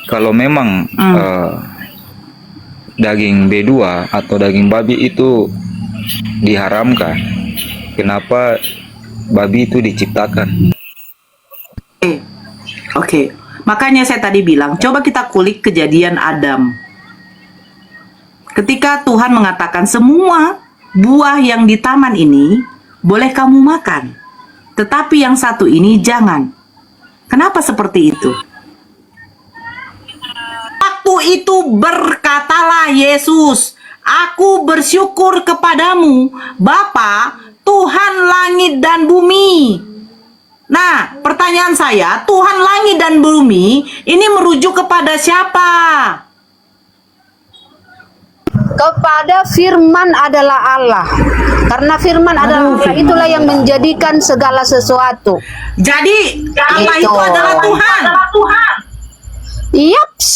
Kalau memang daging B2 atau daging babi itu diharamkan, kenapa babi itu diciptakan? Oke. Makanya saya tadi bilang, coba kita kulik kejadian Adam. Ketika Tuhan mengatakan semua buah yang di taman ini boleh kamu makan, tetapi yang satu ini jangan. Kenapa seperti itu? Waktu itu berkatalah Yesus, aku bersyukur kepadamu, Bapa, Tuhan langit dan bumi. Nah, pertanyaan saya, Tuhan langit dan bumi ini merujuk kepada siapa? Kepada firman adalah Allah. Karena firman adalah Allah, itulah yang menjadikan segala sesuatu. Jadi, Allah itu adalah Tuhan. Yaps.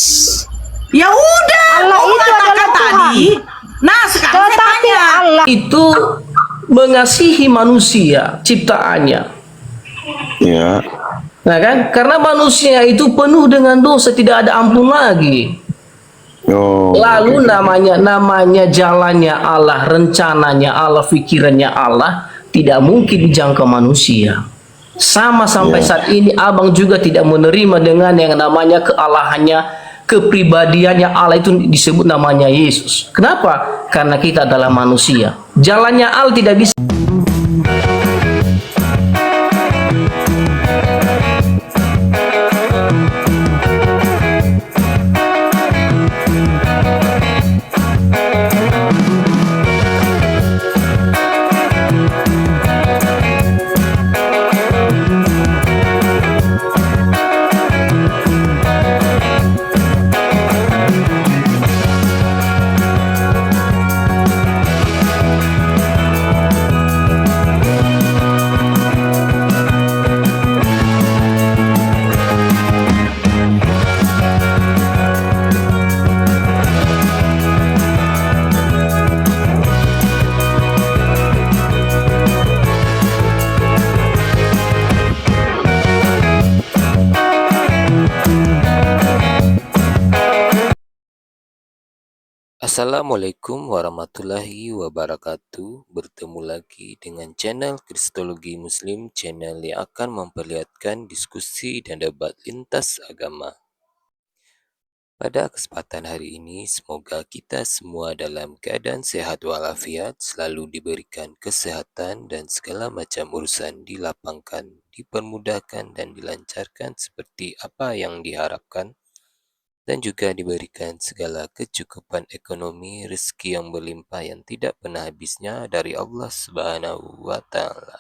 Ya udah, Allah kamu itu katakan adalah tadi. Nah, sekarang saya Tetapi tanya. Allah itu mengasihi manusia ciptaannya. Ya. Nah kan, karena manusia itu penuh dengan dosa, tidak ada ampun lagi. Oh. Lalu namanya jalannya Allah, rencananya Allah, pikirannya Allah tidak mungkin dijangkau manusia. Sama sampai saat ini abang juga tidak menerima dengan yang namanya kealahannya, kepribadiannya Allah itu disebut namanya Yesus. Kenapa? Karena kita adalah manusia. Jalannya Allah tidak bisa. Assalamualaikum warahmatullahi wabarakatuh. Bertemu lagi dengan channel Kristologi Muslim, channel yang akan memperlihatkan diskusi dan debat lintas agama. Pada kesempatan hari ini, semoga kita semua dalam keadaan sehat walafiat, selalu diberikan kesehatan dan segala macam urusan dilapangkan, dipermudahkan dan dilancarkan seperti apa yang diharapkan, dan juga diberikan segala kecukupan ekonomi, rezeki yang berlimpah yang tidak pernah habisnya dari Allah Subhanahu wa Ta'ala.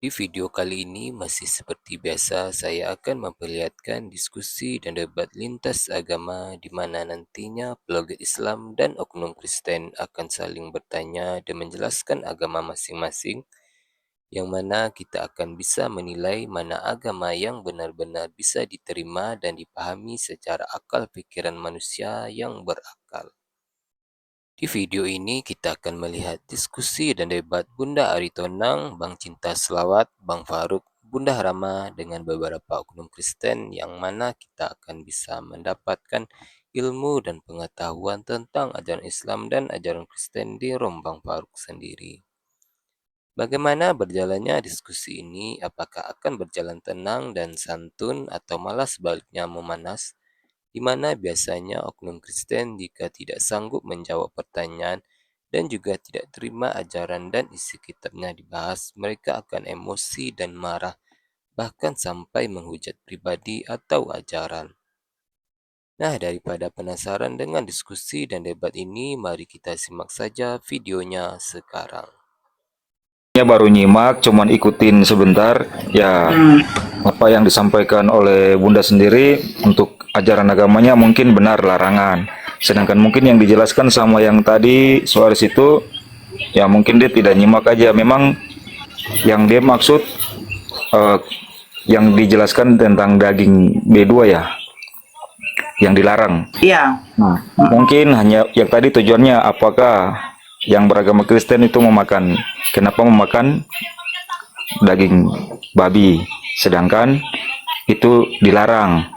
Di video kali ini masih seperti biasa, saya akan memperlihatkan diskusi dan debat lintas agama di mana nantinya peloget Islam dan oknum Kristen akan saling bertanya dan menjelaskan agama masing-masing, yang mana kita akan bisa menilai mana agama yang benar-benar bisa diterima dan dipahami secara akal pikiran manusia yang berakal. Di video ini kita akan melihat diskusi dan debat Bunda Aritonang, Bang Cinta Selawat, Bang Faruk, Bunda Rama dengan beberapa oknum Kristen, yang mana kita akan bisa mendapatkan ilmu dan pengetahuan tentang ajaran Islam dan ajaran Kristen di Rom Bang Faruk sendiri. Bagaimana berjalannya diskusi ini? Apakah akan berjalan tenang dan santun atau malah sebaliknya memanas? Di mana biasanya oknum Kristen jika tidak sanggup menjawab pertanyaan dan juga tidak terima ajaran dan isi kitabnya dibahas, mereka akan emosi dan marah, bahkan sampai menghujat pribadi atau ajaran. Nah, daripada penasaran dengan diskusi dan debat ini, mari kita simak saja videonya sekarang. Baru nyimak, cuman ikutin sebentar ya. Apa yang disampaikan oleh Bunda sendiri untuk ajaran agamanya mungkin benar larangan, sedangkan mungkin yang dijelaskan sama yang tadi soal situ ya mungkin dia tidak nyimak aja. Memang yang dia maksud yang dijelaskan tentang daging B2 ya yang dilarang. Iya. Nah, mungkin hanya yang tadi tujuannya apakah yang beragama Kristen itu kenapa memakan daging babi, sedangkan itu dilarang.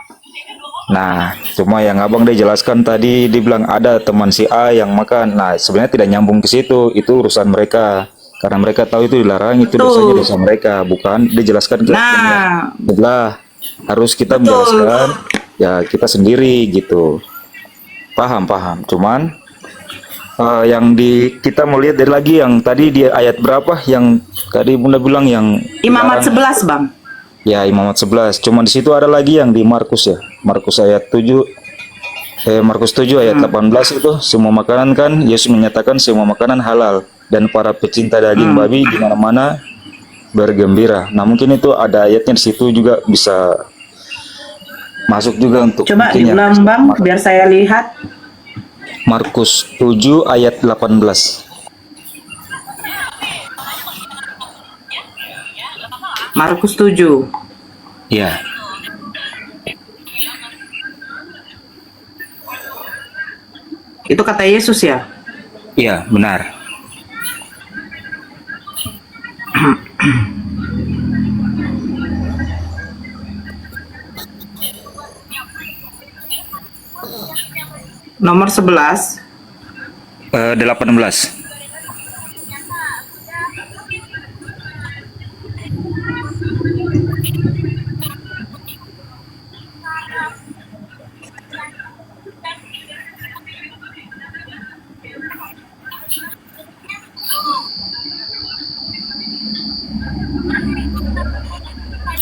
Nah, cuma yang abang dia jelaskan tadi, dibilang ada teman si A yang makan. Nah, sebenarnya tidak nyambung ke situ, itu urusan mereka. Karena mereka tahu itu dilarang, itu dosanya dosa mereka, bukan dijelaskan ke Nah, sebelah. Harus kita betul. menjelaskan, ya kita sendiri gitu. Paham, paham. Cuman yang kita mau lihat dari lagi yang tadi di ayat berapa yang tadi Bunda bilang yang Imamat dilarang. 11, Bang. Ya, Imamat 11. Cuman di situ ada lagi yang di Markus ya. Markus ayat 7 Markus 7 ayat 18 itu semua makanan kan Yesus menyatakan semua makanan halal dan para pecinta daging babi di mana-mana bergembira. Nah, mungkin itu ada ayatnya di situ juga bisa masuk juga untuk Coba mungkin yang diulang, Bang, biar saya lihat. Markus 7 ayat 18. Markus 7. Ya. Itu kata Yesus ya? Iya, benar. Nomor 11. 18.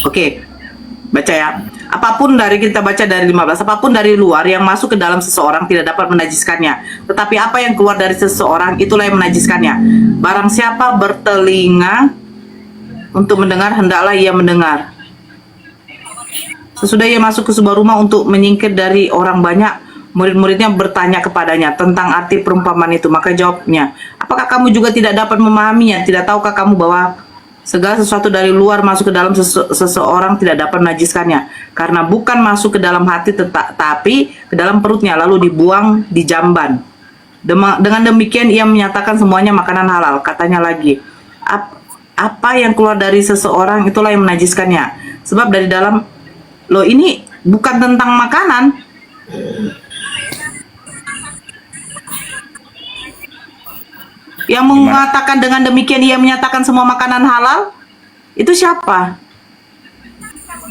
Oke, baca ya. Apapun dari kita baca dari 15, apapun dari luar yang masuk ke dalam seseorang tidak dapat menajiskannya. Tetapi apa yang keluar dari seseorang itulah yang menajiskannya. Barang siapa bertelinga untuk mendengar, hendaklah ia mendengar. Sesudah ia masuk ke sebuah rumah untuk menyingkir dari orang banyak, murid-muridnya bertanya kepadanya tentang arti perumpamaan itu. Maka jawabnya, apakah kamu juga tidak dapat memahaminya? Tidak tahukah kamu bahwa segala sesuatu dari luar masuk ke dalam seseorang tidak dapat menajiskannya, karena bukan masuk ke dalam hati tetapi ke dalam perutnya lalu dibuang di jamban. Dengan demikian ia menyatakan semuanya makanan halal. Katanya lagi, apa yang keluar dari seseorang itulah yang menajiskannya. Sebab dari dalam, loh ini bukan tentang makanan. Yang mengatakan dengan demikian ia menyatakan semua makanan halal, itu siapa?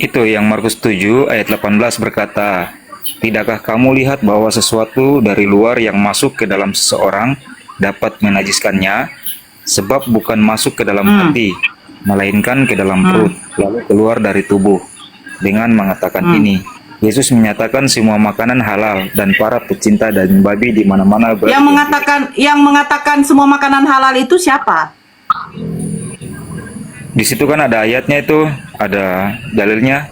Itu yang Markus 7 ayat 18 berkata, tidakkah kamu lihat bahwa sesuatu dari luar yang masuk ke dalam seseorang dapat menajiskannya, sebab bukan masuk ke dalam hati, melainkan ke dalam perut, lalu keluar dari tubuh. Dengan mengatakan ini, Yesus menyatakan semua makanan halal dan para pecinta daging babi di mana-mana Yang mengatakan semua makanan halal itu siapa? Di situ kan ada ayatnya itu, ada dalilnya.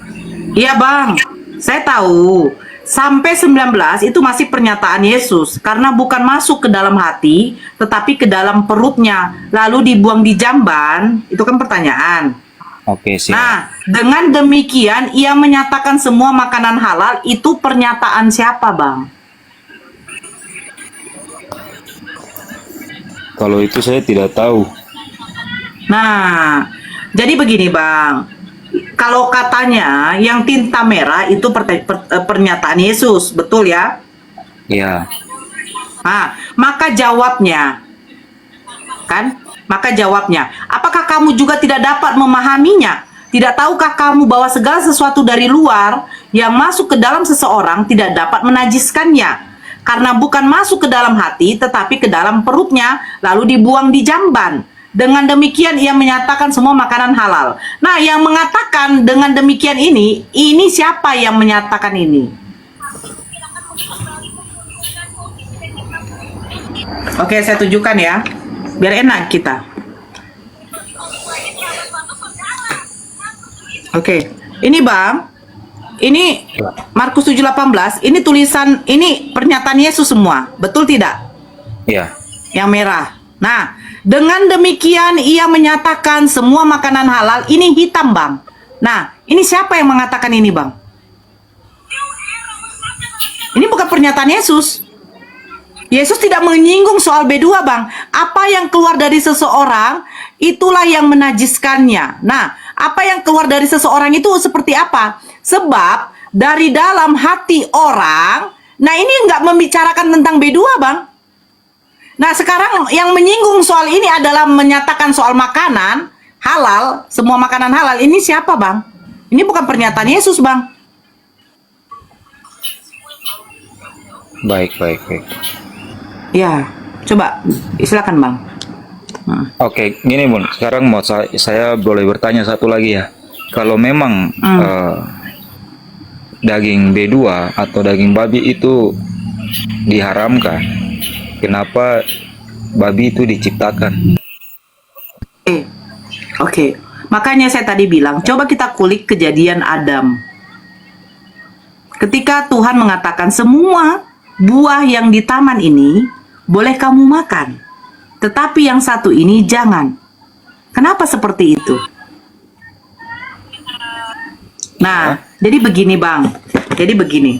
Iya, Bang. Saya tahu. Sampai 19 itu masih pernyataan Yesus, karena bukan masuk ke dalam hati tetapi ke dalam perutnya lalu dibuang di jamban. Itu kan pertanyaan. Oke, siap. Nah, dengan demikian ia menyatakan semua makanan halal, itu pernyataan siapa, Bang? Kalau itu saya tidak tahu. Nah, jadi begini, Bang. Kalau katanya yang tinta merah itu pernyataan Yesus, betul ya? Ya, Nah, maka jawabnya, kan? Maka jawabnya, apakah kamu juga tidak dapat memahaminya? Tidak tahukah kamu bahwa segala sesuatu dari luar yang masuk ke dalam seseorang tidak dapat menajiskannya? Karena bukan masuk ke dalam hati, tetapi ke dalam perutnya, lalu dibuang di jamban. Dengan demikian ia menyatakan semua makanan halal. Nah, yang mengatakan dengan demikian ini siapa yang menyatakan ini? Oke, saya tunjukkan ya, biar enak kita. Oke, ini Bang, ini Markus 7:18, ini tulisan, ini pernyataan Yesus semua, betul tidak? ya. Yang merah. Nah, dengan demikian ia menyatakan semua makanan halal, ini hitam Bang. Nah, ini siapa yang mengatakan ini Bang? Ini bukan pernyataan Yesus. Yesus tidak menyinggung soal B2 Bang. Apa yang keluar dari seseorang, itulah yang menajiskannya. Nah, apa yang keluar dari seseorang itu seperti apa? Sebab dari dalam hati orang. Nah, ini nggak membicarakan tentang B2, Bang. Nah, sekarang yang menyinggung soal ini adalah menyatakan soal makanan halal, semua makanan halal. Ini siapa, Bang? Ini bukan pernyataan Yesus, Bang. Baik, baik, baik. Ya, coba silakan, Bang. Oke, gini Bun. Sekarang mau saya boleh bertanya satu lagi ya. Kalau memang daging B2 atau daging babi itu diharamkan, kenapa babi itu diciptakan? Oke. Makanya saya tadi bilang, coba kita kulik kejadian Adam. Ketika Tuhan mengatakan semua buah yang di taman ini boleh kamu makan, tetapi yang satu ini jangan. Kenapa seperti itu? Nah, jadi begini, Bang. Jadi begini.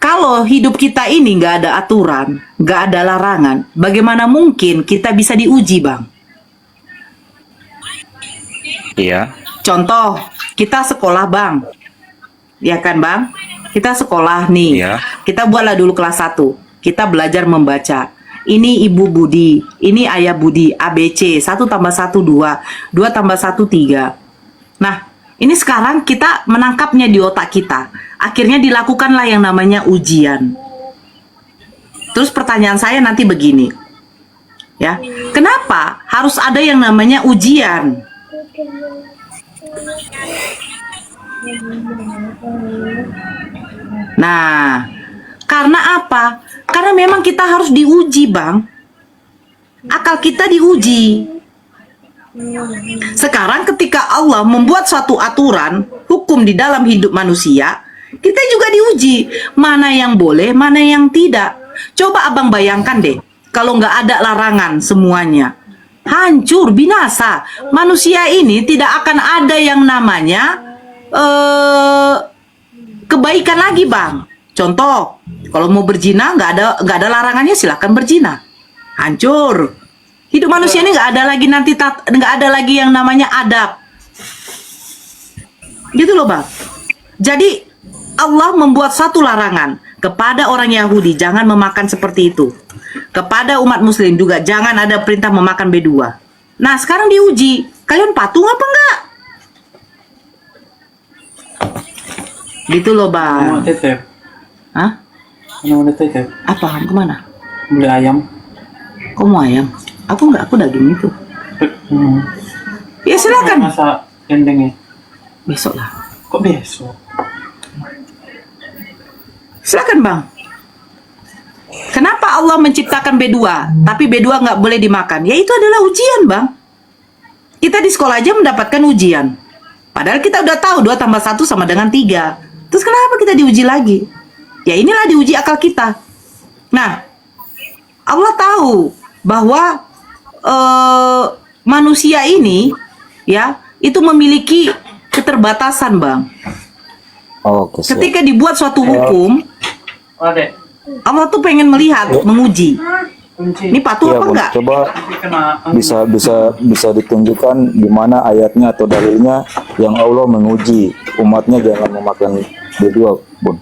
Kalau hidup kita ini nggak ada aturan, nggak ada larangan, bagaimana mungkin kita bisa diuji, Bang? Iya. Contoh, kita sekolah, Bang. Ya kan, Bang? Kita sekolah nih. Iya. Kita buatlah dulu kelas 1. Kita belajar membaca. Ini Ibu Budi, ini Ayah Budi, ABC, 1 tambah 1, 2, 2 tambah 1, 3. Nah, ini sekarang kita menangkapnya di otak kita. Akhirnya dilakukanlah yang namanya ujian. Terus pertanyaan saya nanti begini. Ya, kenapa harus ada yang namanya ujian? Nah, karena apa? Karena memang kita harus diuji, Bang. Akal kita diuji. Sekarang ketika Allah membuat suatu aturan, hukum di dalam hidup manusia, kita juga diuji. Mana yang boleh, mana yang tidak. Coba Abang bayangkan deh, kalau nggak ada larangan semuanya. Hancur, binasa. Manusia ini tidak akan ada yang namanya kebaikan lagi, Bang. Contoh, kalau mau berzina nggak ada larangannya, silahkan berzina. Hancur. Hidup manusia ini nggak ada lagi nggak ada lagi yang namanya adab. Gitu loh, Bang. Jadi Allah membuat satu larangan kepada orang Yahudi, jangan memakan seperti itu. Kepada umat Muslim juga jangan ada perintah memakan B2. Nah, sekarang diuji, kalian patuh apa enggak? Gitu loh, Bang. Mau tetep. Hah? Mau tetep. Apa? Kemana? Beli ayam. Kok mau ayam? Aku enggak, aku daging itu. Ya silakan. Masa kendengnya. Besok lah. Kok besok? Silakan, Bang. Kenapa Allah menciptakan B2, tapi B2 nggak boleh dimakan? Ya itu adalah ujian, Bang. Kita di sekolah aja mendapatkan ujian. Padahal kita udah tahu 2 tambah 1 sama dengan 3. Terus kenapa kita diuji lagi? Ya inilah diuji akal kita. Nah, Allah tahu bahwa manusia ini ya itu memiliki keterbatasan, Bang. Oke, siap. Ketika dibuat suatu hukum, Adek. Allah tuh pengen melihat, menguji. Kunci. Ini patuh Iya, apa Bun. enggak? Coba Kena. bisa ditunjukkan di mana ayatnya atau dalilnya yang Allah menguji umatnya jangan memakan B2, Bun.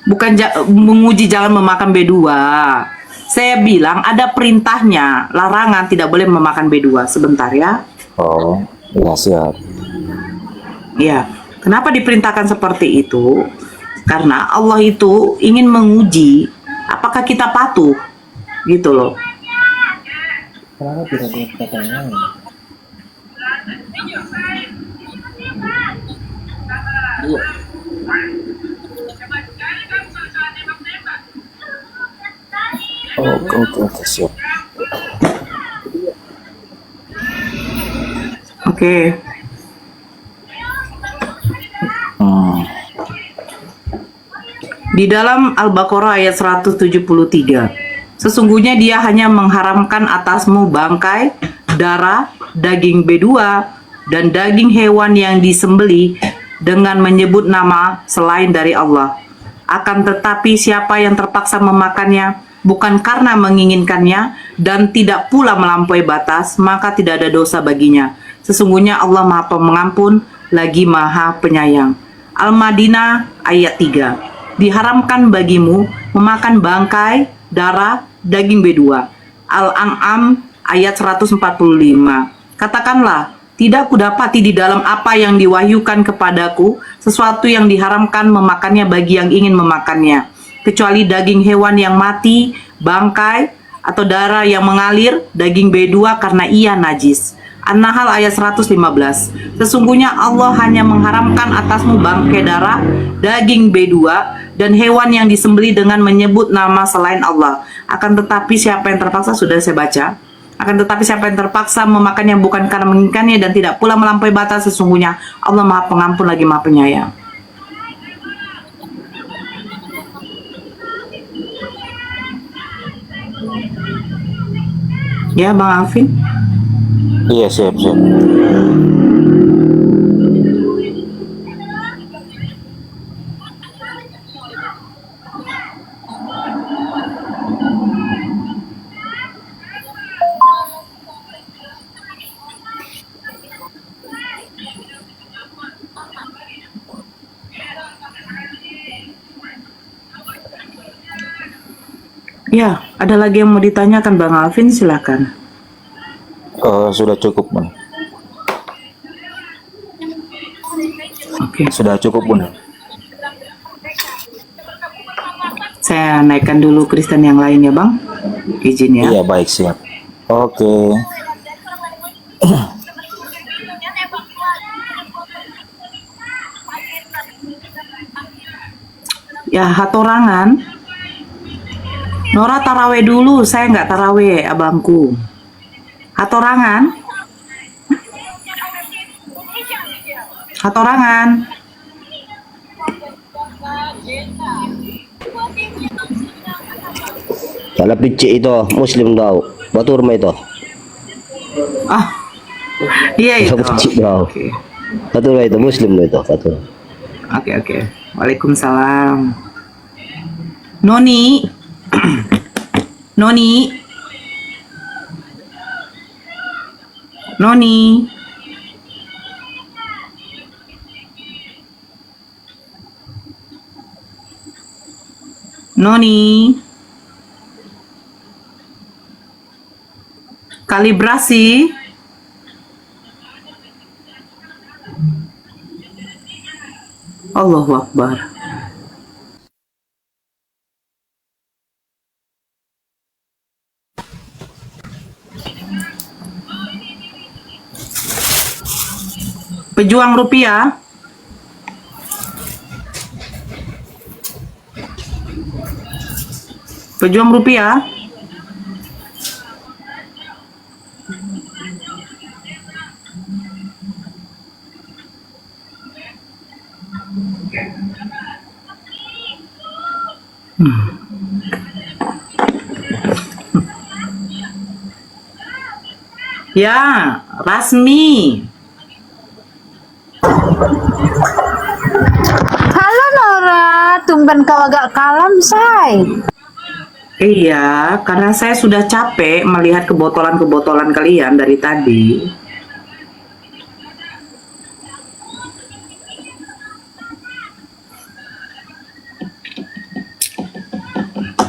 Bukan menguji jangan memakan B2. Saya bilang ada perintahnya, larangan tidak boleh memakan B2. Sebentar ya. Oh, ya siap. Ya, kenapa diperintahkan seperti itu? Karena Allah itu ingin menguji apakah kita patuh, gitu loh. Oke, siap. Oke. Di dalam Al-Baqarah ayat 173, sesungguhnya dia hanya mengharamkan atasmu bangkai, darah, daging B2, dan daging hewan yang disembelih dengan menyebut nama selain dari Allah. Akan tetapi siapa yang terpaksa memakannya, bukan karena menginginkannya, dan tidak pula melampaui batas, maka tidak ada dosa baginya. Sesungguhnya Allah Maha Pengampun lagi Maha Penyayang. Al-Madinah ayat 3. Diharamkan bagimu memakan bangkai, darah, daging bedua. Al-An'am ayat 145. Katakanlah, tidak kudapati di dalam apa yang diwahyukan kepadaku sesuatu yang diharamkan memakannya bagi yang ingin memakannya, kecuali daging hewan yang mati, bangkai, atau darah yang mengalir, daging bedua karena ia najis. An-Nahl ayat 115. Sesungguhnya Allah hanya mengharamkan atasmu bangkai darah, daging bedua, dan hewan yang disembelih dengan menyebut nama selain Allah. Akan tetapi siapa yang terpaksa, sudah saya baca. Akan tetapi siapa yang terpaksa memakannya bukan karena menginginkannya dan tidak pula melampaui batas, sesungguhnya Allah Maha Pengampun lagi Maha Penyayang. Ya, Bang Alvin. Iya, siap. Ya, ada lagi yang mau ditanyakan Bang Alvin, silakan. Sudah cukup, Bun. Oke, Sudah cukup, Bun. saya naikkan dulu Kristen yang lain ya Bang. Izin ya. Iya, baik, siap. Oke. Ya, hatorangan. Nora taraweh dulu, saya nggak taraweh, abangku. Hatorangan. Hatorangan. Kalau picik itu Muslim tahu, batur mah itu. Ah, iya itu. Kalau picik tahu, Oke, batur mah itu Muslim itu batur. oke. Waalaikumsalam. Noni. Noni. Noni. Noni. Kalibrasi. Allahu Akbar. Pejuang rupiah. Pejuang rupiah. Ya, Rasmi. Halo Nora, tumben kau agak kalem, say. Iya, karena saya sudah capek melihat kebotolan-kebotolan kalian dari tadi.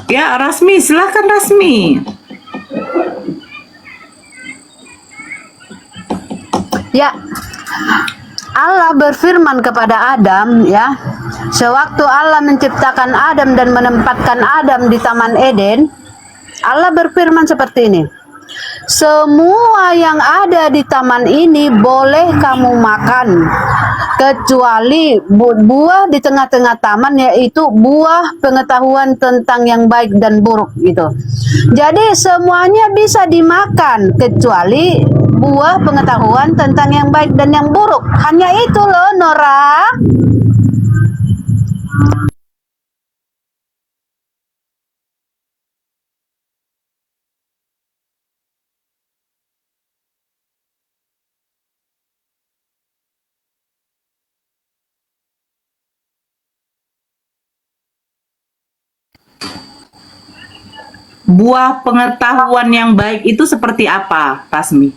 Ya, Rasmi, silahkan Rasmi. Ya, Allah berfirman kepada Adam, ya, sewaktu Allah menciptakan Adam dan menempatkan Adam di Taman Eden, Allah berfirman seperti ini, semua yang ada di taman ini boleh kamu makan, kecuali buah di tengah-tengah taman, yaitu buah pengetahuan tentang yang baik dan buruk gitu. Jadi semuanya bisa dimakan kecuali buah pengetahuan tentang yang baik dan yang buruk. Hanya itu loh, Nora. Buah pengetahuan yang baik itu seperti apa, Rasmi?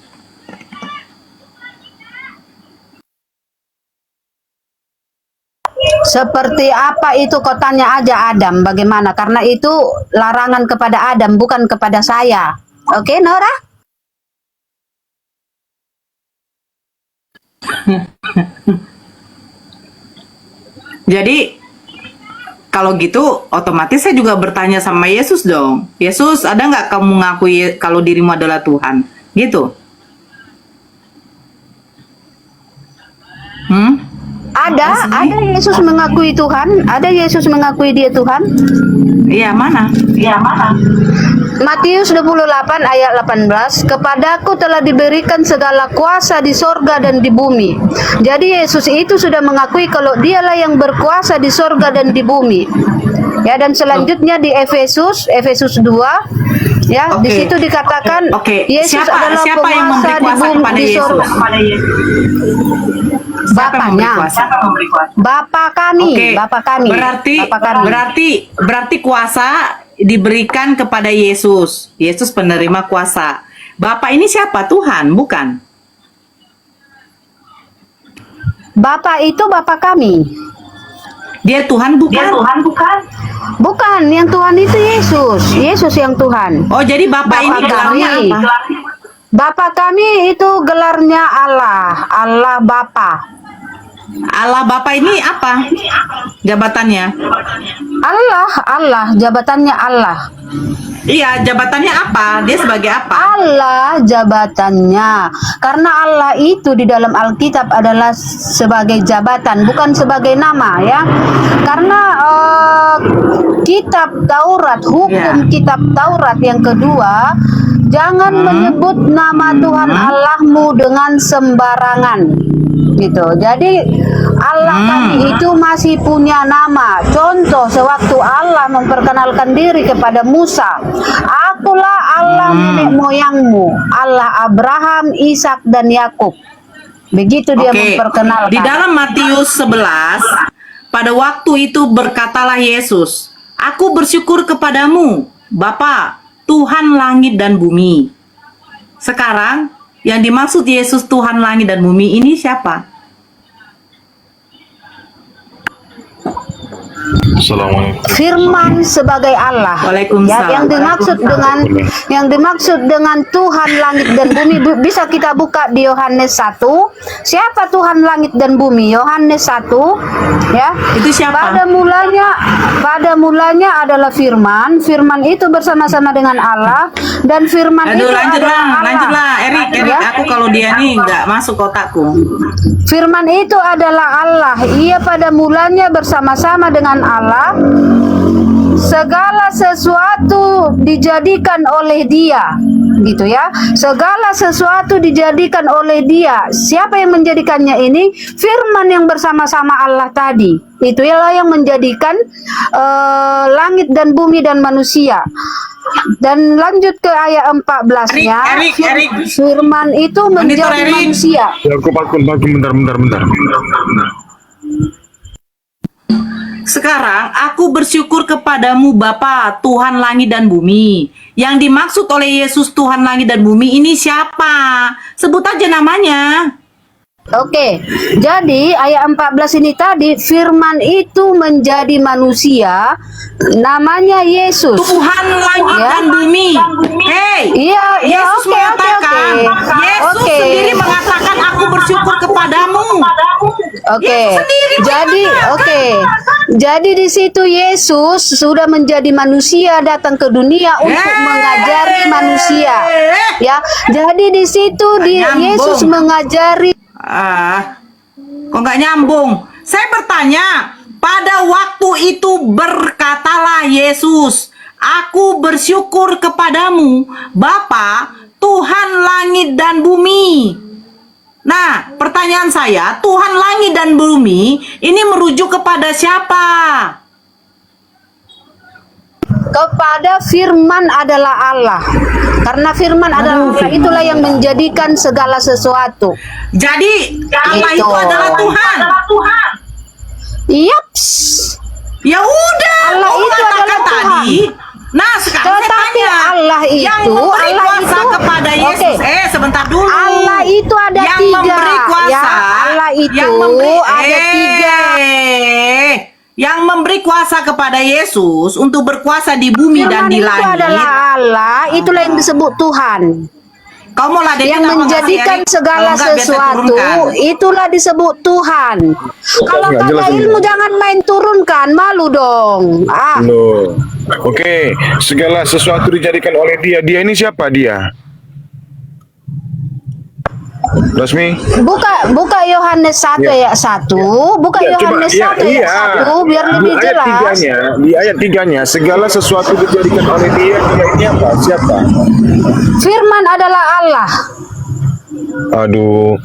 Seperti apa itu kau tanya aja Adam bagaimana, karena itu larangan kepada Adam bukan kepada saya. Oke, Nora? Jadi kalau gitu otomatis saya juga bertanya sama Yesus dong. Yesus, ada nggak kamu ngakui kalau dirimu adalah Tuhan? Gitu. Ada Yesus mengakui Tuhan, ada Yesus mengakui dia Tuhan. Iya, mana? Matius 28 ayat 18, kepadaku telah diberikan segala kuasa di sorga dan di bumi. Jadi Yesus itu sudah mengakui kalau dialah yang berkuasa di sorga dan di bumi. Ya, dan selanjutnya di Efesus 2, ya, di situ dikatakan Yesus adalah siapa yang penguasa memberi kuasa kepada di Yesus? sorga. Bapaknya, Bapa kami, Bapa kami. Berarti kuasa diberikan kepada Yesus. Yesus penerima kuasa. Bapak ini siapa? Tuhan, bukan? Bapak itu Bapa kami. Dia Tuhan, bukan? Bukan, yang Tuhan itu Yesus. Yesus yang Tuhan. Oh, jadi Bapak ini gelarnya apa? Bapa kami itu gelarnya Allah Bapa. Allah Bapa ini apa? Jabatannya? Allah, jabatannya Allah. Iya, jabatannya apa? Dia sebagai apa? Allah jabatannya. Karena Allah itu di dalam Alkitab adalah sebagai jabatan, bukan sebagai nama, ya. Karena kitab Taurat, hukum kitab Taurat yang kedua, jangan menyebut nama Tuhan Allahmu dengan sembarangan. Gitu. Jadi Allah kami itu masih punya nama. Contoh, sewaktu Allah memperkenalkan diri kepada Musa, akulah Allah nenek moyangmu, Allah Abraham, Ishak dan Yakub. Begitu dia memperkenalkan. Di dalam Matius 11, pada waktu itu berkatalah Yesus, aku bersyukur kepadamu, Bapa, Tuhan langit dan bumi. Sekarang, yang dimaksud Yesus Tuhan langit dan bumi ini siapa? Firman sebagai Allah. Waalaikumsalam. Ya, yang dimaksud dengan Tuhan langit dan bumi bisa kita buka di Yohanes 1. Siapa Tuhan langit dan bumi? Yohanes 1, ya. Itu siapa? Pada mulanya adalah Firman. Firman itu bersama-sama dengan Allah, dan Firman itu adalah Allah. Lanjutlah, Erik, Ya. aku kalau dia nih nggak masuk otakku. Firman itu adalah Allah. Ia pada mulanya bersama-sama dengan Allah. Segala sesuatu dijadikan oleh Dia, gitu ya. Segala sesuatu dijadikan oleh Dia. Siapa yang menjadikannya ini? Firman yang bersama-sama Allah tadi. Itu ialah yang menjadikan langit dan bumi dan manusia. Dan lanjut ke ayat 14-nya. Erik. Firman itu menjadi manusia. Ya, aku bentar. Sekarang aku bersyukur kepadamu Bapa, Tuhan langit dan bumi. Yang dimaksud oleh Yesus Tuhan langit dan bumi ini siapa? Sebut aja namanya. Oke, jadi ayat 14 ini tadi, Firman itu menjadi manusia, namanya Yesus. Tuhan langit dan bumi. Hei, Iya, Yesus oke. Yesus Oke. sendiri mengatakan aku bersyukur kepadamu. Oke. Jadi di situ Yesus sudah menjadi manusia, datang ke dunia untuk mengajari manusia. Ya, jadi di situ Yesus mengajari. Kok nggak nyambung? Saya bertanya, pada waktu itu berkatalah Yesus, aku bersyukur kepadamu, Bapa, Tuhan langit dan bumi. Nah, pertanyaan saya, Tuhan langit dan bumi ini merujuk kepada siapa? Kepada Firman adalah Allah. Karena Firman adalah Allah, itulah yang menjadikan segala sesuatu. Jadi Allah itu adalah Tuhan. Yaps. Ya udah, Allah kau itu katakan adalah Tuhan. tadi. Nah, sekarang saya Tetapi tanya, Allah yang itu, memberi Allah kuasa itu, kepada Yesus. oke. Sebentar dulu. Allah itu ada yang tiga. memberi kuasa. Ya, Allah itu yang memberi ada tiga. Yang memberi kuasa kepada Yesus untuk berkuasa di bumi dan Firman di itu langit. adalah Allah, itulah yang disebut Tuhan. Kau mau ladenin Yang apa enggak sih, menjadikan Erik? segala Kalau enggak, biar saya sesuatu turunkan. itulah disebut Tuhan. Kalau Enggak, tak ada jelasin. ilmu jangan main turunkan, malu dong. Loh. Oke, segala sesuatu dijadikan oleh dia. Dia ini siapa dia? Rasmi? Buka Yohanes 1 ayat 1, buka Ya, coba, Yohanes 1 ayat 1 biar lebih Di ayat jelas. tiganya, di ayat 3-nya, segala sesuatu dijadikan oleh dia. Dia ini apa? Siapa? Firman adalah Allah. Aduh,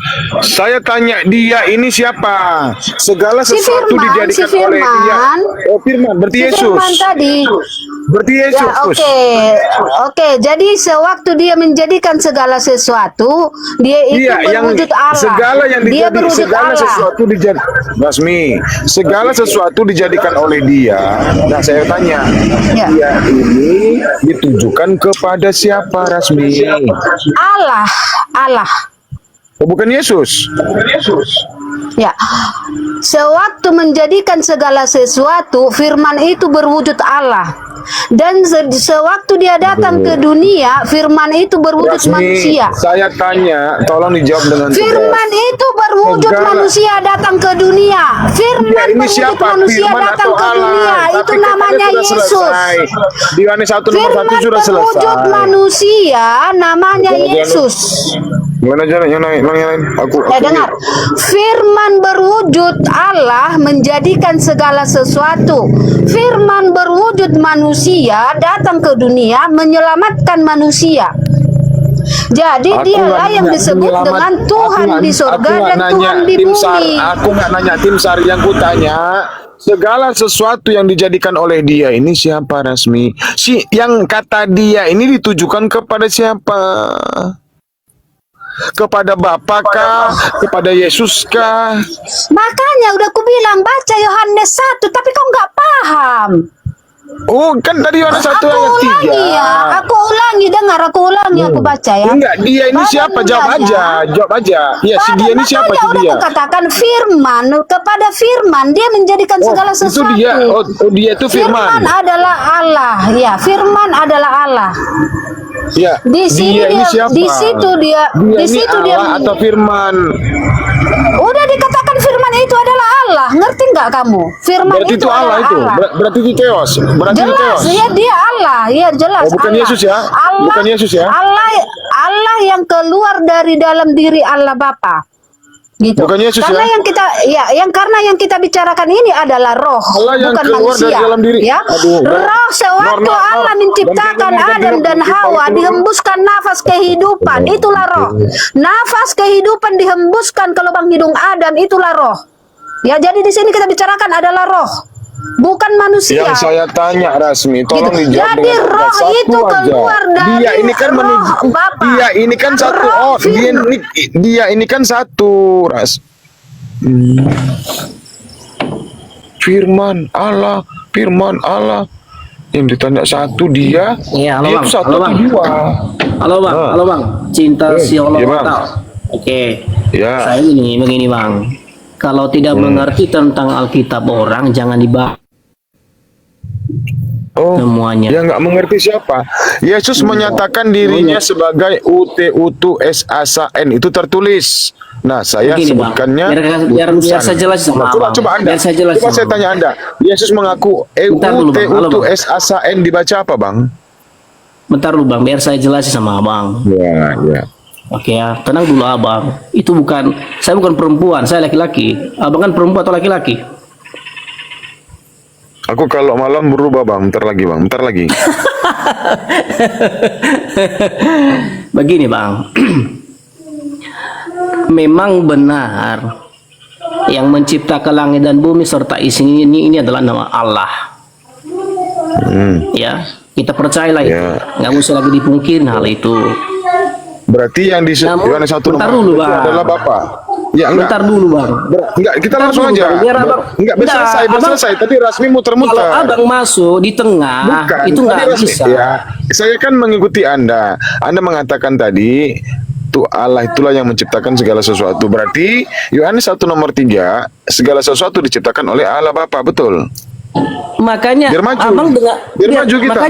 saya tanya dia ini siapa? Segala Si sesuatu Firman, dijadikan si oleh dia. Firman. Oh, Firman, berarti Si Yesus. Firman tadi. Berarti Yesus. Ya, oke. Jadi sewaktu dia menjadikan segala sesuatu, dia itu Iya, yang berwujud Allah. segala yang Dia dijadi, berwujud segala Allah. sesuatu dijadikan Rasmi, segala sesuatu dijadikan oleh dia. Nah, saya tanya, Ya. dia ini ditujukan kepada siapa, Rasmi? Allah. Oh, bukan Yesus. Ya. Sewaktu menjadikan segala sesuatu, firman itu berwujud Allah. Dan sewaktu dia datang ke dunia, firman itu berwujud Rasmi, manusia. saya tanya, tolong dijawab dengan tegas. Firman itu berwujud Segala- manusia datang ke dunia. Firman Dia ini berwujud siapa? manusia Firman datang atau ke Allah? dunia. Tapi Itu katanya namanya sudah Yesus. selesai. Di Yohanes 1 nomor 1 Firman sudah berwujud selesai. manusia namanya Jangan- Yesus. Gimana jalan yang lain? Aku Dengar. Firman berwujud Allah menjadikan segala sesuatu. Firman berwujud manusia datang ke dunia menyelamatkan manusia. Jadi Aku dialah nggak yang nanya disebut penyelamat. dengan Aku Tuhan nggak- di surga aku nggak dan nanya Tuhan di tim SAR. bumi. Aku nggak nanya tim SAR, yang kutanya segala sesuatu yang dijadikan oleh dia ini siapa, Rasmi? Yang kata dia ini ditujukan kepada siapa? Kepada Bapa kah? Kepada Yesus kah? Makanya udah aku bilang baca Yohanes 1 tapi kau nggak paham. Oh, kan tadi Yohanes 1 Aku ayat 3. ulangi ya, aku ulangi, dengar aku ulangi, aku baca ya. Enggak, dia ini Pada siapa? Jawab mulanya- aja. Jawab aja. Ya, si dia ini siapa, si Makanya udah dia? aku katakan firman, kepada firman dia menjadikan segala itu sesuatu. dia. Oh, dia itu Firman firman. adalah Allah, ya. Firman adalah Allah. Ya. Di sini dia ini dia- siapa? di situ dia- Dia di ini situ dia Allah men- atau firman? Udah dikatakan firman itu adalah Allah. Ngerti nggak kamu? Firman Berarti itu Allah adalah itu. Allah. Berarti itu chaos. Berarti itu Jelas, chaos. ya dia Allah, ya jelas. Oh, bukan Allah. Yesus ya? Allah, Bukan Yesus ya? Allah yang keluar dari dalam diri Allah Bapa. Gitu. Bukan Yesus karena ya? karena yang kita bicarakan ini adalah roh, Allah yang bukan keluar manusia. dari dalam diri. Ya, Aduh, roh sewaktu Nor. Allah menciptakan Ganti Adam dan Hawa, dihembuskan nafas kehidupan, itulah roh. Nafas kehidupan dihembuskan ke lubang hidung Adam, itulah roh. Ya, jadi di sini kita bicarakan adalah roh, bukan manusia. Yang saya tanya, Rasmi, tolong Gitu. dijawab Jadi dengan roh tegas. Satu itu aja. keluar dari Dia ini kan roh Bapa. Dia ini kan satu. Roh Oh, dia ini kan satu, Ras. Firman Allah. Yang ditanya satu dia. Iya, halo, dia Bang. itu satu Halo, atau Bang. dua. Halo bang, cinta si Allah iya, Bang. tahu. Oke, Ya. saya begini bang, kalau tidak mengerti tentang Alkitab orang jangan dibahas Oh, semuanya. yang nggak mengerti siapa? Yesus menyatakan dirinya sebagai UTUTSASAN, itu tertulis. Nah, saya Begini, Bang. sebutkannya Biar utusan. saya jelasin sama Coba, Abang. coba Anda. Biar saya jelasin Coba saya sama tanya Anda. Yesus mengaku Bentar dulu, Bang. Halo, Bang. UTUTSASAN dibaca apa, Bang? Bentar dulu bang, biar saya jelasin sama abang. Ya, ya. Oke ya, tenang dulu abang. Itu bukan, saya bukan perempuan, saya laki-laki. Abang kan perempuan atau laki-laki? Aku kalau malam berubah, Bang. Bentar lagi, Bang. Bentar lagi. Begini bang, memang benar yang menciptakan langit dan bumi serta isinya ini adalah nama Allah. Ya, kita percayalah itu. Ya. Nggak usah lagi dipungkirin hal itu. Berarti yang di Namun, Yohanes 1 bentar nomor dulu, itu Bang. adalah Bapa. Ya, enggak. Bentar dulu bang. Enggak, kita Bentar langsung dulu, aja. Bang. Biar abang- Enggak, Enggak, selesai, abang- selesai. Tapi Rasmi muter-muter. Kalau abang masuk di tengah, Bukan, itu tadi nggak Rasmi, bisa. ya, saya kan mengikuti Anda. Anda mengatakan tadi itu Allah itulah yang menciptakan segala sesuatu. Berarti Yohanes 1 nomor 3, segala sesuatu diciptakan oleh Allah Bapa, betul? Makanya Biar maju. abang dengar, Biar maju kita.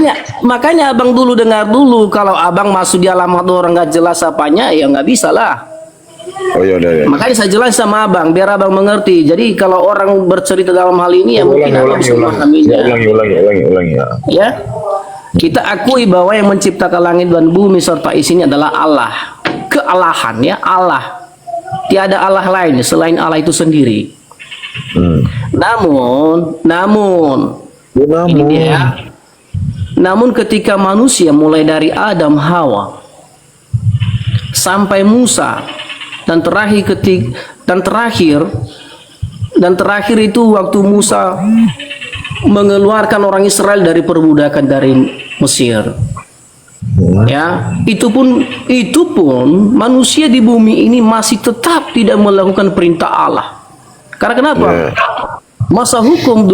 makanya abang dulu dengar dulu. Kalau abang masuk di alamat orang nggak jelas apanya, ya nggak bisa lah. Oh ya udah ya. Makanya saya jelas sama abang, biar abang mengerti. Jadi kalau orang bercerita dalam hal ini, ya mungkin abang bisa memahaminya. Ulangi ya. Ya, kita akui bahwa yang menciptakan langit dan bumi serta isinya adalah Allah. Kealahan ya, Allah. Tiada Allah lain selain Allah itu sendiri. Namun ini dia. Namun ketika manusia mulai dari Adam, Hawa sampai Musa dan terakhir itu waktu Musa mengeluarkan orang Israel dari perbudakan dari Mesir. Ya, itu pun manusia di bumi ini masih tetap tidak melakukan perintah Allah. Karena kenapa? Masa hukum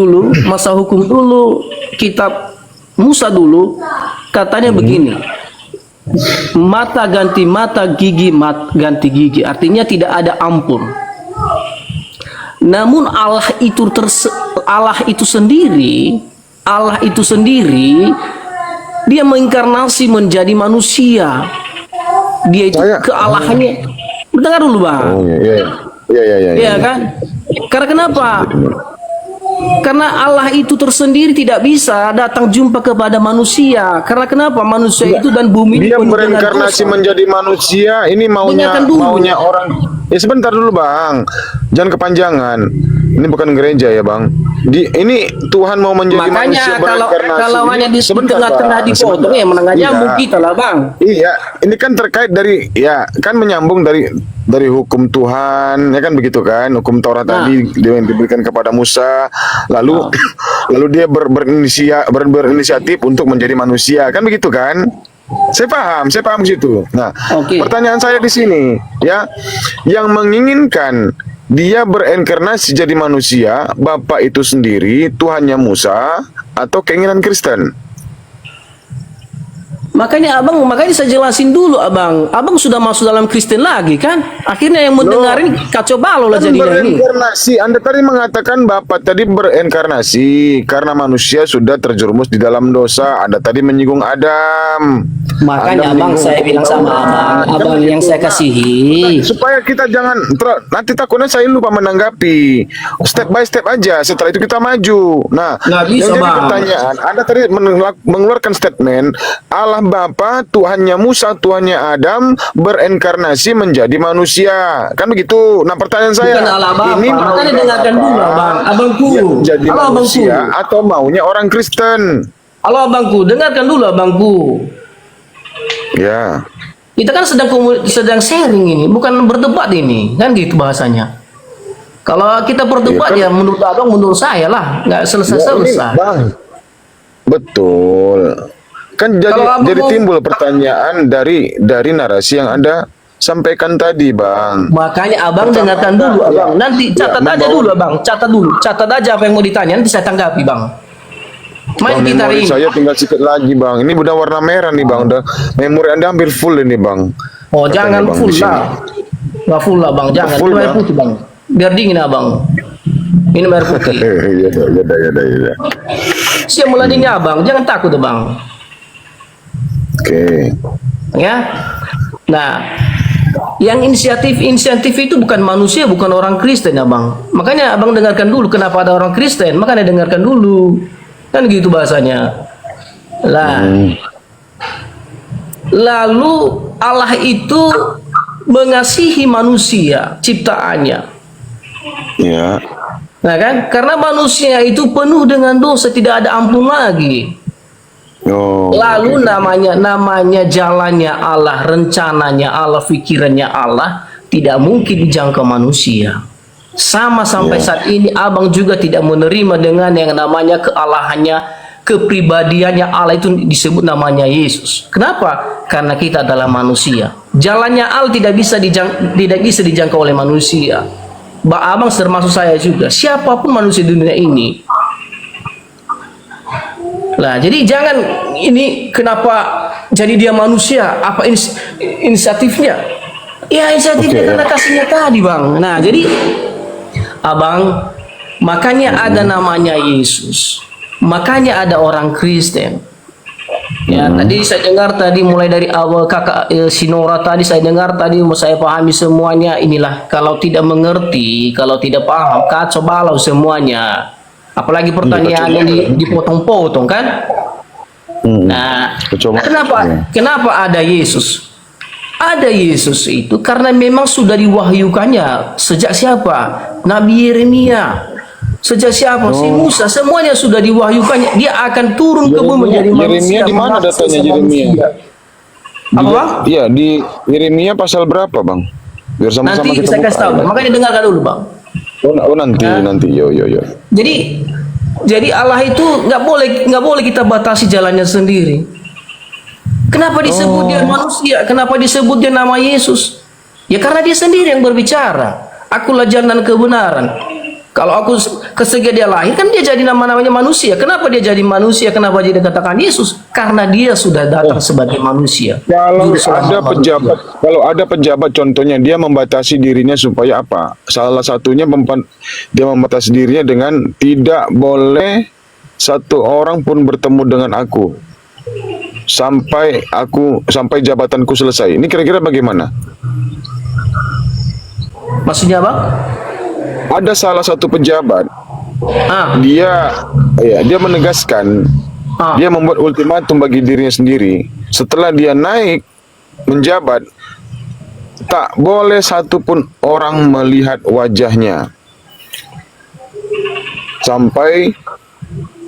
dulu kitab Musa dulu katanya begini. Mata ganti mata, gigi ganti gigi. Artinya tidak ada ampun. Namun Allah itu sendiri dia menginkarnasi menjadi manusia. Dia itu kealahannya. Dengar dulu, Bang. Oh iya. Iya kan? Karena kenapa? Karena Allah itu tersendiri tidak bisa datang jumpa kepada manusia. Karena kenapa? Manusia itu dan bumi Dia penuh dengan berinkarnasi dosa. menjadi manusia. Ini maunya orang. Ya sebentar dulu Bang, jangan kepanjangan. Ini bukan gereja ya Bang. Ini Tuhan mau menjadi manusia berinkarnasi. Kalau hanya di tengah-tengah dipotong ya menengah nyambung kita lah Bang. Iya, ini kan terkait dari kan menyambung dari hukum Tuhan, ya kan begitu kan? Hukum Taurat tadi diberikan kepada Musa, lalu dia berinisiatif untuk menjadi manusia, kan begitu kan? Saya paham ke situ. Nah, pertanyaan saya di sini, ya, yang menginginkan dia berinkarnasi jadi manusia, Bapa itu sendiri, Tuhannya Musa, atau keinginan Kristen? Makanya saya jelasin dulu abang sudah masuk dalam Kristen lagi kan, akhirnya yang mendengarin kacau balau lah jadinya ini. Berinkarnasi, Anda tadi mengatakan Bapak tadi berinkarnasi karena manusia sudah terjerumus di dalam dosa. Anda tadi menyinggung Adam. Makanya abang saya bilang sama abang yang saya kasihi, supaya kita jangan nanti takutnya saya lupa menanggapi. Step by step aja, setelah itu kita maju. Nah, bisa, yang jadi Bang. pertanyaan, Anda tadi mengeluarkan statement Allah Bapa, Tuhannya Musa, Tuhannya Adam berinkarnasi menjadi manusia. Kan begitu. Nah, pertanyaan saya, bukan Allah Bapa. ini Makanya dengarkan dulu abangku. jadi manusia atau maunya orang Kristen? Halo abangku, dengarkan dulu abangku. Ya. Kita kan sedang sharing ini, bukan berdebat ini, kan gitu bahasanya. Kalau kita berdebat ya menurut abang, menurut saya lah, nggak selesai-selesai. Bang, betul. Kan jadi timbul pertanyaan dari narasi yang Anda sampaikan tadi, Bang. Makanya abang dengarkan dulu, abang. Nanti catat aja dulu, abang. Catat aja apa yang mau ditanya, nanti saya tanggapi, bang. Main kita memori ini. saya tinggal sedikit lagi, Bang. Ini udah warna merah nih, Bang. Udah memori Anda hampir full ini, Bang. Oh, katanya, jangan Bang, full di sini. lah. Nggak full lah, bang. Jangan. Full, Ini air Bang. putih, bang. Biar dingin, abang. Ini air putih. Iya. Siap mulai dingin, abang. Jangan takut, bang. Oke. Ya. Nah, yang inisiatif itu bukan manusia, bukan orang Kristen, abang. Makanya abang dengarkan dulu kenapa ada orang Kristen. Makanya dengarkan dulu. Kan gitu bahasanya. Lah. Lalu Allah itu mengasihi manusia ciptaannya. Ya. Nah kan? Karena manusia itu penuh dengan dosa, tidak ada ampun lagi. Oh. Lalu namanya jalannya Allah, rencananya Allah, pikirannya Allah tidak mungkin dijangkau manusia. Sama sampai saat ini abang juga tidak menerima dengan yang namanya kealahannya, kepribadiannya Allah itu disebut namanya Yesus. Kenapa? Karena kita adalah manusia. Jalannya Allah tidak bisa dijangkau oleh manusia. Abang termasuk saya juga. Siapapun manusia di dunia ini. Nah, jadi jangan ini kenapa jadi dia manusia? Apa inisiatifnya? Ya, inisiatif Oke, karena ya. kasihnya tadi, Bang. Nah, jadi Abang, makanya ada namanya Yesus. Makanya ada orang Kristen. Ya, tadi saya dengar tadi mulai dari awal kakak Sinora tadi saya dengar tadi saya pahami semuanya. Inilah kalau tidak mengerti, kalau tidak paham, kacau balau semuanya. Apalagi pertanyaan yang dipotong-potong kan? Nah, Coba. kenapa ada Yesus? Ada Yesus itu karena memang sudah diwahyukannya sejak siapa? Nabi Yeremia. Sejak siapa? Si Musa. Semuanya sudah diwahyukannya. Dia akan turun ke bumi menjadi manusia. Yeremia di mana mengaku datanya sesama Yeremia? manusia. Apa, Bang? Iya, di Yeremia pasal berapa, Bang? Biar sama-sama Nanti kita saya kasih tahu. buka. Makanya dengarkan dulu, Bang. Nanti. Yo. Jadi Allah itu nggak boleh kita batasi jalannya sendiri. Kenapa disebut dia manusia? Kenapa disebut dia nama Yesus? Ya karena dia sendiri yang berbicara. Akulah jalan dan kebenaran. Kalau aku ketika dia lahir kan dia jadi namanya manusia. Kenapa dia jadi manusia? Kenapa dia dikatakan Yesus? Karena dia sudah datang sebagai manusia. Kalau Juga seorang ada manusia. pejabat contohnya dia membatasi dirinya supaya apa? Salah satunya dia membatasi dirinya dengan tidak boleh satu orang pun bertemu dengan aku sampai jabatanku selesai. Ini kira-kira bagaimana? Maksudnya, Bang? Ada salah satu pejabat Ah, dia menegaskan, dia membuat ultimatum bagi dirinya sendiri. Setelah dia naik menjabat, tak boleh satupun orang melihat wajahnya sampai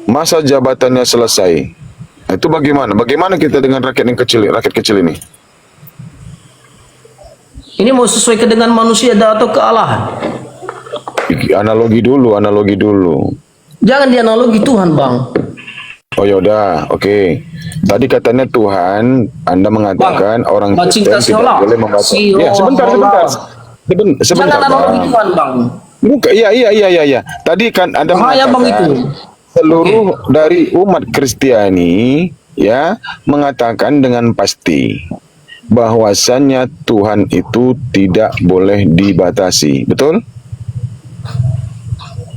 masa jabatannya selesai. Nah, itu bagaimana? Bagaimana kita dengan rakyat kecil ini? ini mau sesuai dengan manusia atau kealahan? Analogi dulu. Jangan dianalogi Tuhan, Bang. Oh yaudah, oke. Tadi katanya Tuhan, Anda mengatakan orang Kristen tidak boleh membaca. Ya, sebentar. Jangan analogi Bang. Tuhan, Bang. Bukan, iya. Tadi kan Anda Bahaya, Bang, mengatakan itu. seluruh dari umat Kristiani ya mengatakan dengan pasti bahwasannya Tuhan itu tidak boleh dibatasi. Betul?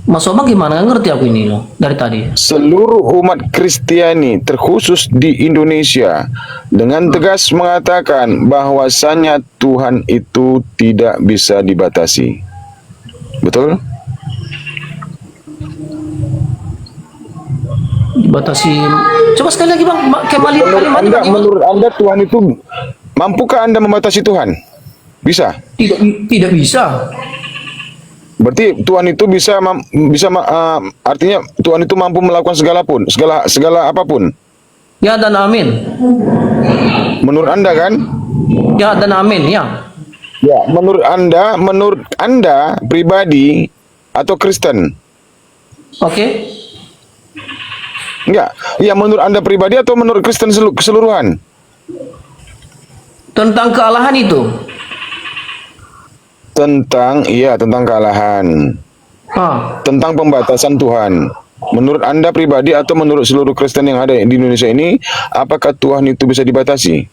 Mas Obang gimana? Nggak ngerti aku ini loh dari tadi. Seluruh umat Kristiani terkhusus di Indonesia dengan tegas mengatakan bahwasannya Tuhan itu tidak bisa dibatasi. Betul? Dibatasi. Coba sekali lagi, Bang. Menurut Anda Tuhan itu mampukah Anda membatasi Tuhan? Bisa? Tidak bisa. Berarti Tuhan itu artinya Tuhan itu mampu melakukan segala apapun. Ya dan amin. Menurut Anda kan? Ya dan amin, ya. Ya, menurut Anda pribadi atau Kristen? Oke. Enggak. Ya, menurut Anda pribadi atau menurut Kristen keseluruhan? Tentang kealahan itu. Tentang kealahan. Tentang pembatasan Tuhan. Menurut Anda pribadi atau menurut seluruh Kristen yang ada di Indonesia ini, apakah Tuhan itu bisa dibatasi?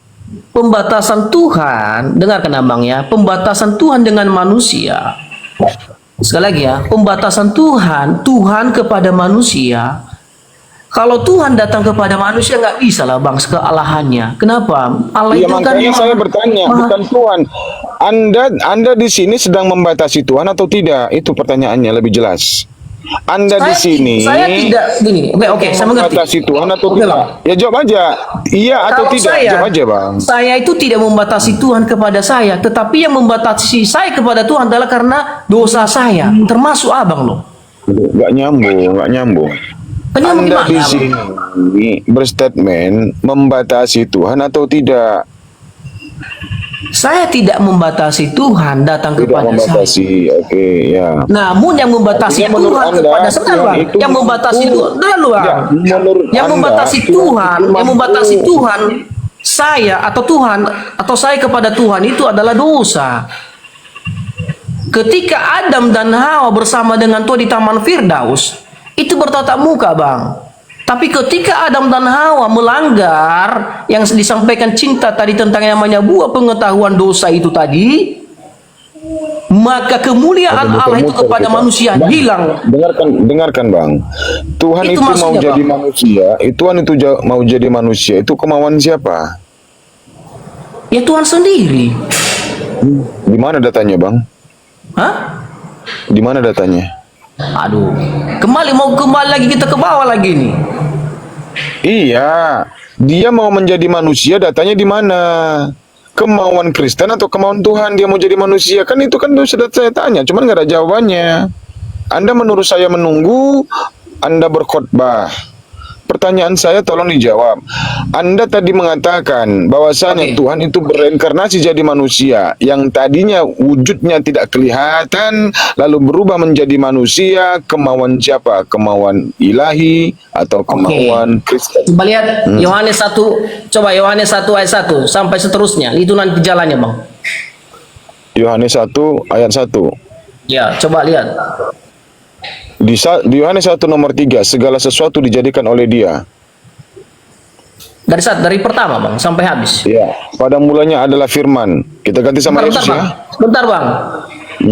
Pembatasan Tuhan, dengarkan Abang ya, pembatasan Tuhan dengan manusia. Sekali lagi ya, pembatasan Tuhan kepada manusia. Kalau Tuhan datang kepada manusia nggak bisa lah, Bang, kealahannya. Kenapa? Allah Ya, itu kan makanya saya bertanya, bukan Tuhan. Anda di sini sedang membatasi Tuhan atau tidak? Itu pertanyaannya lebih jelas. Anda di sini Saya tidak gini. Oke, saya mengerti. membatasi Tuhan atau Oke, tidak? Bang. Ya jawab aja. Iya atau Kalau tidak? Jawab aja, Bang. Saya itu tidak membatasi Tuhan kepada saya, tetapi yang membatasi saya kepada Tuhan adalah karena dosa saya, termasuk Abang loh. Nggak nyambung. Anda di sini berstatement membatasi Tuhan atau tidak? Saya tidak membatasi Tuhan datang Tidak kepada saya. membatasi, oke, ya. Namun yang membatasi Artinya menurut Tuhan Anda, kepada sebentar, Tuhan Bang. itu Yang membatasi mampu. Tuhan, Bang. Ya, menurut Yang Anda, membatasi Tuhan Tuhan, itu yang mampu. membatasi Tuhan saya atau Tuhan atau saya kepada Tuhan itu adalah dosa. Ketika Adam dan Hawa bersama dengan Tuhan di Taman Firdaus, itu bertatap muka, Bang. Tapi ketika Adam dan Hawa melanggar yang disampaikan cinta tadi tentang yang namanya buah pengetahuan dosa itu tadi, maka kemuliaan Allah itu kepada manusia hilang. Dengarkan Bang. Tuhan Itu itu mau maksudnya, jadi Bang. manusia, Tuhan itu mau jadi manusia, itu kemauan siapa? Ya Tuhan sendiri. Di mana datanya Bang? Hah? Di mana datanya? Aduh, kembali lagi kita ke bawah lagi nih. Iya, dia mau menjadi manusia, datanya di mana? Kemauan Kristen atau kemauan Tuhan dia mau jadi manusia? Kan itu kan sudah saya tanya, cuman nggak ada jawabannya. Anda menurut saya menunggu, Anda berkhotbah. Pertanyaan saya tolong dijawab. Anda tadi mengatakan bahwasanya Tuhan itu bereinkarnasi jadi manusia yang tadinya wujudnya tidak kelihatan lalu berubah menjadi manusia. Kemauan siapa? Kemauan ilahi atau kemauan Kristen? Coba lihat Yohanes 1, coba Yohanes 1 ayat 1 sampai seterusnya. Itu nanti jalannya, Bang. Yohanes 1 ayat 1. Ya, coba lihat. Di Yohanes 1 nomor 3, segala sesuatu dijadikan oleh Dia. Dari pertama, Bang, sampai habis. Ya, pada mulanya adalah firman. Kita ganti sama Yesus Bang. ya. Bentar, Bang.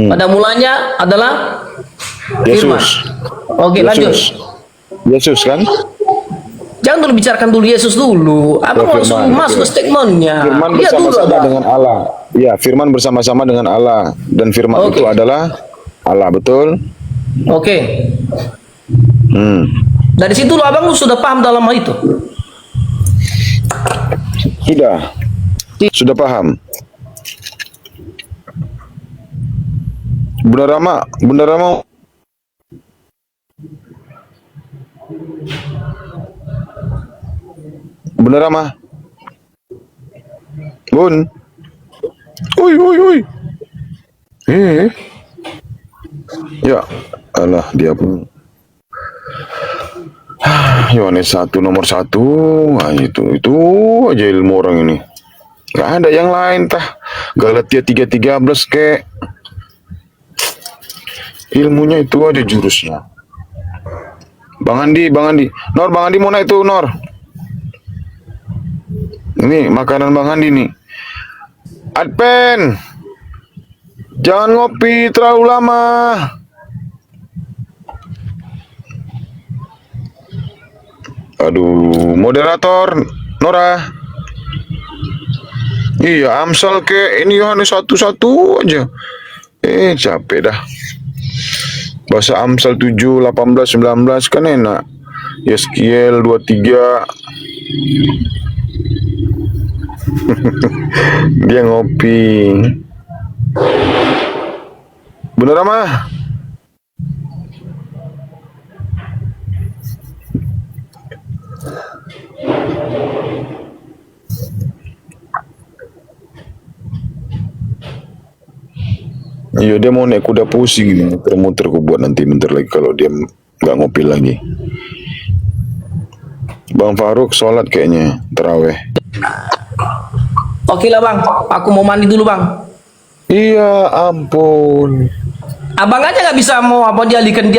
Pada mulanya adalah firman. Yesus. Oke, lanjut. Yesus kan? Jangan dulu bicarakan dulu Yesus dulu. Abang langsung masuk ke statementnya. Firman Iya dulu, bersama-sama Abang. dengan Allah. Ya, firman bersama-sama dengan Allah dan firman itu adalah Allah, betul? Oke. Hmm. Dari situ lo abang sudah paham dalam hal itu. Sudah paham. Bunda Rama, Bunda Rama. Bun. Ui. Ya, alah dia pun. Yohanes 1 nomor 1. Nah, itu aja ilmu orang ini. Gak ada yang lain tah. Galatia 3:13 kek. Ilmunya itu ada jurusnya. Bang Andi. Nor, Bang Andi mau naik tuh, Nor. Ini makanan Bang Andi nih. Adpen. Jangan ngopi terlalu lama. Aduh, moderator Nora. Iya, Amsal ke ini Yohanes 1:1 aja. Capek dah. Bahasa Amsal 7, 18, 19 kan enak. Yeskiel 23. Dia ngopi. Bener mah? Iya, dia mau naik kuda pusing nih, muter-muter ku buat nanti bentar lagi kalau dia nggak ngopi lagi. Bang Faruk sholat kayaknya terawih. Oke lah bang, aku mau mandi dulu bang. Iya ampun. Abang aja nggak bisa mau apa dialihkan.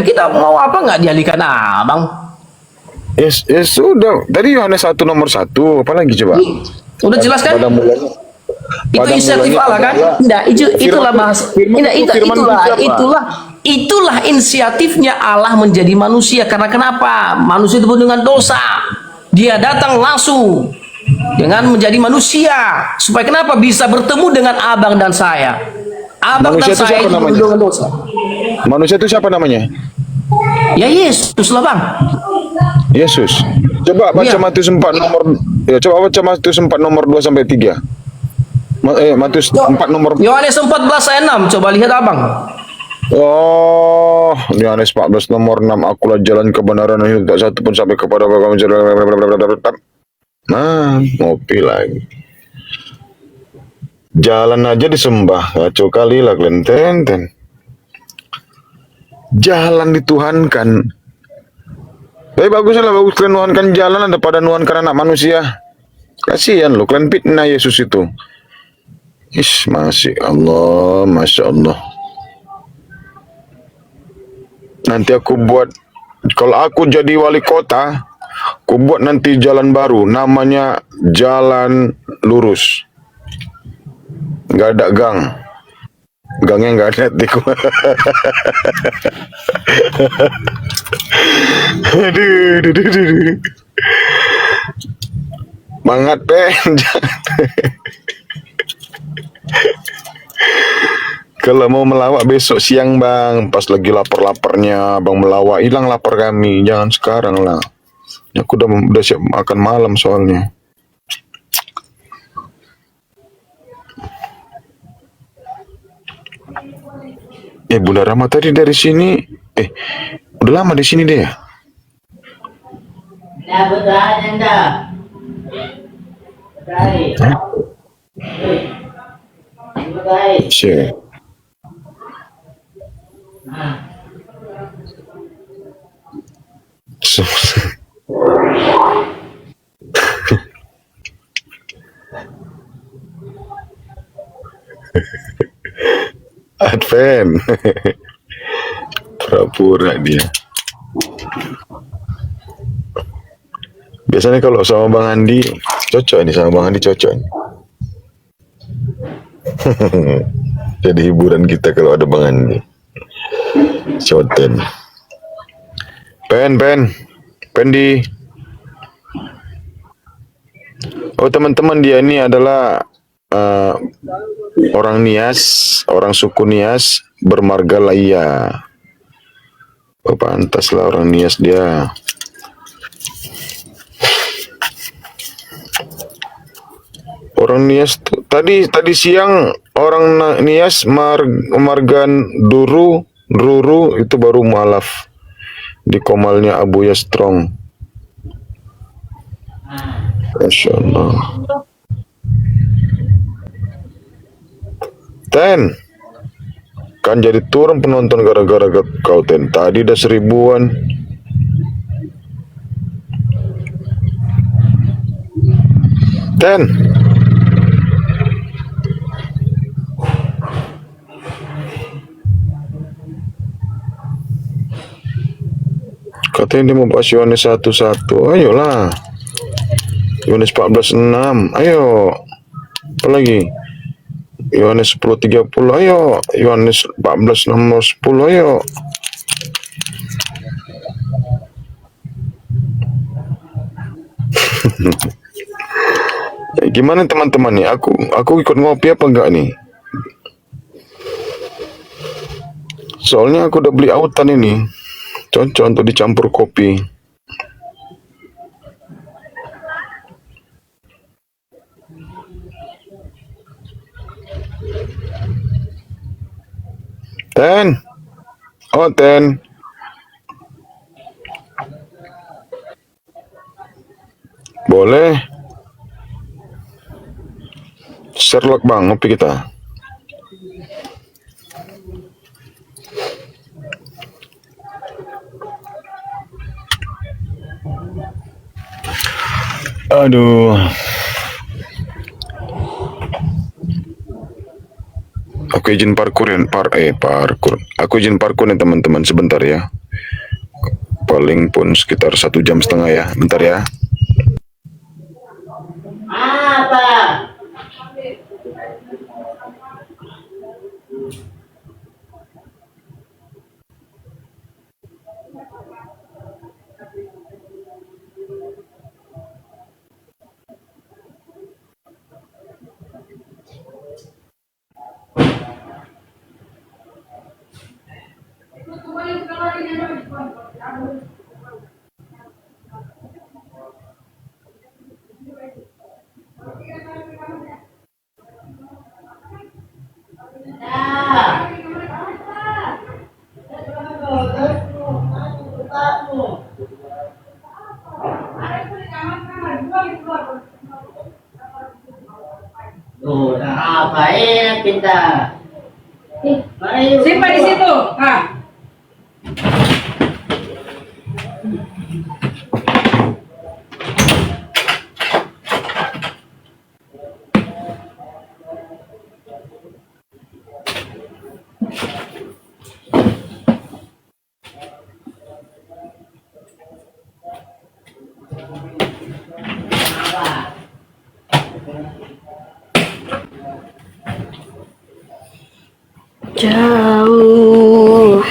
Kita mau apa nggak dialihkan abang? Yes, sudah. Tadi Yohanes 1 nomor 1. Apa lagi coba? Udah jelas kan? Pada mulanya. Itu inisiatif Allah kan? Tidak, itulah bahasa. Itulah inisiatifnya Allah menjadi manusia. Karena kenapa? Manusia itu dengan dosa. Dia datang langsung dengan menjadi manusia. Supaya kenapa? Bisa bertemu dengan abang dan saya. Abang Manusia dan itu saya siapa itu namanya? dengan dosa. Manusia itu siapa namanya? Ya Yesus lah bang. Yesus. Coba baca Iya. Matius 4 nomor coba baca Matius 4 nomor 2 sampai 3. Matius 4 nomor Yohanes 14 ayat 6. Coba lihat abang. Oh, Yohanes 14 nomor 6. Akulah jalan kebenaran dan hidup, tak satu pun sampai kepada Bapa. Nah, ngopi lagi. Jalan aja disembah, kacau kali lah kelententen. Jalan dituhankan. Tapi bagus kalian nuhankan jalan daripada nuhankan anak manusia. Kasihan lo, kalian fitnah Yesus itu. Masya Allah. Nanti aku buat Kalau aku jadi wali kota, aku buat nanti jalan baru, namanya Jalan Lurus. Nggak ada gang. Gangnya nggak ada tiku. Aduh, aduh, aduh, aduh. Semangat, Pen. Kalau mau melawak besok siang, Bang. Pas lagi lapar-laparnya, Bang melawak. Hilang lapar kami. Jangan sekarang lah. Aku udah siap makan malam soalnya. Bunda Rama tadi dari sini. Udah lama di sini deh. Ya betul aja. Share. So, Advent. Pura-pura dia. Biasanya kalau sama Bang Andi cocok nih, sama Bang Andi cocok nih. Jadi hiburan kita kalau ada Bang Andi. Coten. Pendi. Oh, teman-teman, dia ini adalah orang Nias, orang suku Nias bermarga Laya. Oh, pantaslah orang Nias dia. Orang Nias tadi siang orang Nias margan Ruru itu baru mualaf di komalnya Abuya Strong. Masya Allah. Ten, kan jadi turun penonton gara-gara kau, Ten. Tadi udah 1000-an. Ten, katanya dia mau bahas Yohanes 1:1. Ayolah. Yohanes 14:6. Ayo. Apa lagi? Yohanes 10:30. Ayo. Yohanes 14 nomor 10. Ayo. Gimana teman-teman nih? Aku ikut ngopi apa enggak nih? Soalnya aku udah beli autan ini. Cocok untuk dicampur kopi. Ten. Oh, Ten. Boleh. Sherlock, Bang, ngopi kita. Aduh. Aku izin parkur. Aku izin parkur nih teman-teman sebentar ya. Paling pun sekitar 1,5 jam ya. Bentar ya. Apa? Tuh, apa pinta? Simpan di situ. Ah. Jauh.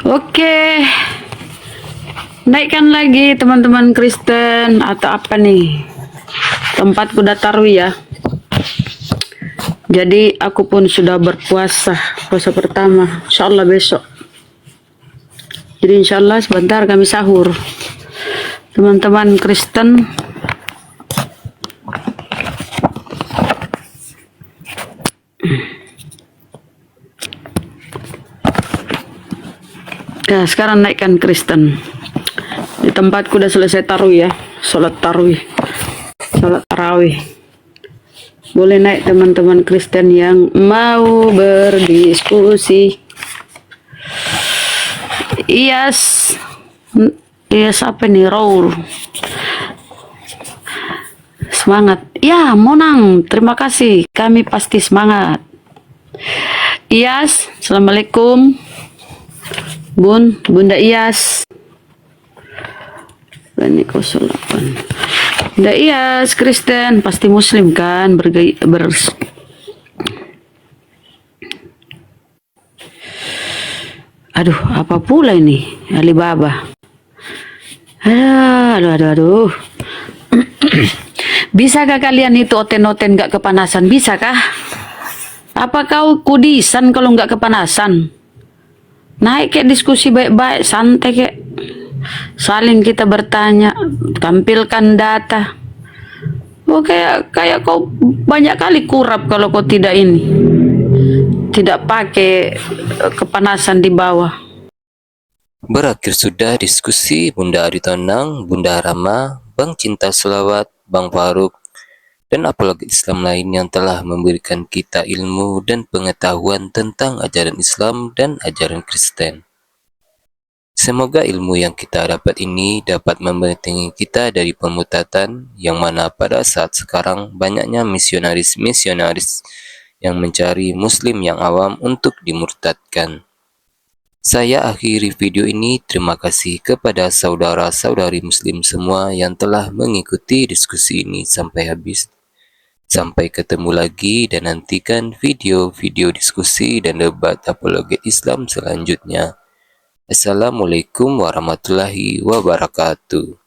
Oke, naikkan lagi teman-teman Kristen atau apa nih? Tempatku udah taruh ya. Jadi aku pun sudah berpuasa, puasa pertama, insya Allah besok. Jadi insya Allah sebentar kami sahur. Teman-teman Kristen, ya sekarang naikkan Kristen. Di tempatku udah selesai taruh ya, sholat tarawih, sholat tarawih. Boleh naik teman-teman Kristen yang mau berdiskusi. Iyas apa nih, Raul? Semangat. Ya, Monang, terima kasih. Kami pasti semangat. Iyas, Assalamualaikum. Bunda Iyas. Bani 08. Bunda Iyas, Kristen, pasti Muslim kan? Aduh, apa pula ini? Alibaba. Aduh. Bisakah kalian itu oten-oten gak kepanasan? Bisakah? Apa kau kudisan kalau gak kepanasan? Naik kayak diskusi baik-baik, santai kayak. Saling kita bertanya, tampilkan data. Oh, kayak kau banyak kali kurap kalau kau tidak pakai kepanasan di bawah. Berakhir sudah diskusi Bunda Aritonang, Bunda Rama, Bang Cinta Selawat, Bang Faruk, dan apalagi Islam lain yang telah memberikan kita ilmu dan pengetahuan tentang ajaran Islam dan ajaran Kristen. Semoga ilmu yang kita dapat ini dapat membentengi kita dari pemutatan yang mana pada saat sekarang banyaknya misionaris-misionaris yang mencari muslim yang awam untuk dimurtadkan. Saya akhiri video ini, terima kasih kepada saudara-saudari muslim semua yang telah mengikuti diskusi ini sampai habis. Sampai ketemu lagi dan nantikan video-video diskusi dan debat apologet Islam selanjutnya. Assalamualaikum warahmatullahi wabarakatuh.